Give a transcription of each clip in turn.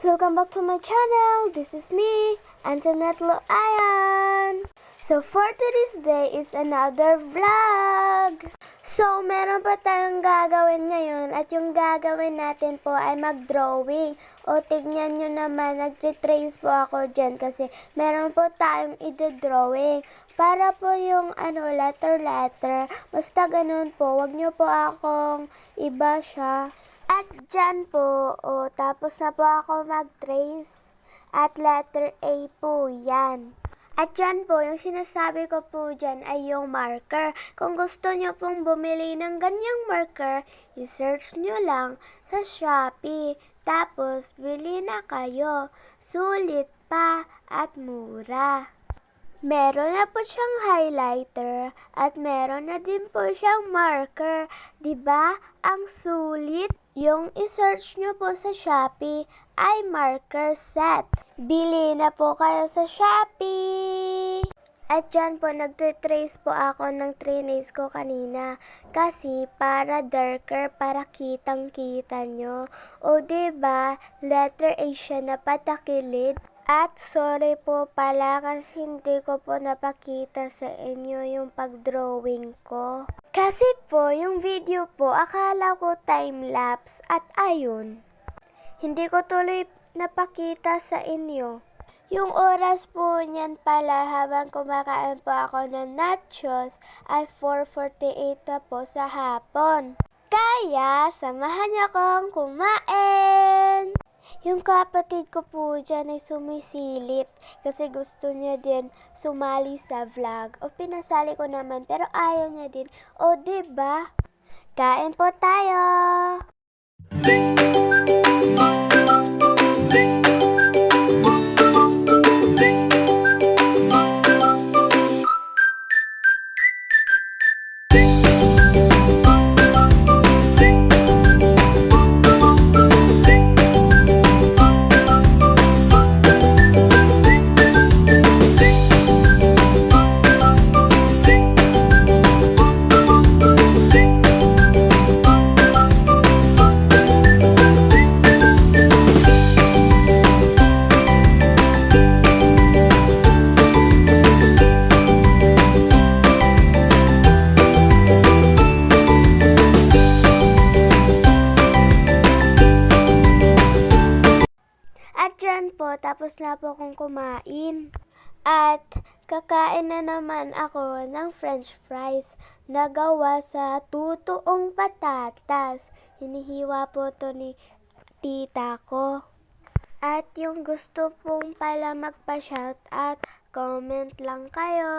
guys! Welcome back to my channel. This is me, Antoinette Loayan. So for today's day is another vlog. So meron pa tayong gagawin ngayon at yung gagawin natin po ay mag-drawing. O tignan nyo naman, nag-trace po ako dyan kasi meron po tayong i-drawing. Para po yung letter. Basta ganun po, wag nyo po akong iba siya. At dyan po, tapos na po ako mag-trace. At letter A po yan. At dyan po, yung sinasabi ko po dyan ay yung marker. Kung gusto nyo pong bumili ng ganyang marker, i-search nyo lang sa Shopee. Tapos, bili na kayo. Sulit pa at mura. Meron na po siyang highlighter at meron na din po siyang marker. 'Di ba? Ang sulit. Yung i-search nyo po sa Shopee ay marker set. Bili na po kayo sa Shopee. At dyan po, nagtitrace po ako ng trinace ko kanina. Kasi para darker, para kitang-kita nyo. O 'di ba? Letter A siya na patakilid. At sorry po pala kasi hindi ko po napakita sa inyo yung pag-drawing ko. Kasi po, yung video po, akala ko time-lapse at ayun. Hindi ko tuloy napakita sa inyo. Yung oras po niyan pala habang kumakain po ako ng nachos ay 4:48 na po sa hapon. Kaya, samahan niyo akong kumain! Yung kapatid ko po dyan ay sumisilip kasi gusto niya din sumali sa vlog. O pinasali ko naman pero ayaw niya din. O 'di ba? Kain po tayo! Po, tapos na po akong kumain. At kakain na naman ako ng french fries na gawa sa tutuong patatas. Hinihiwa po to ni tita ko. At yung gusto pong pala magpa-shoutout, comment lang kayo.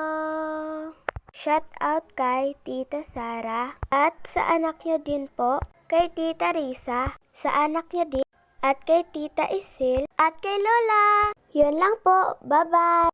Shoutout kay Tita Sara. At sa anak nyo din po, kay Tita Risa. Sa anak nyo din. At kay Tita Isil, at kay Lola. Yun lang po. Bye-bye!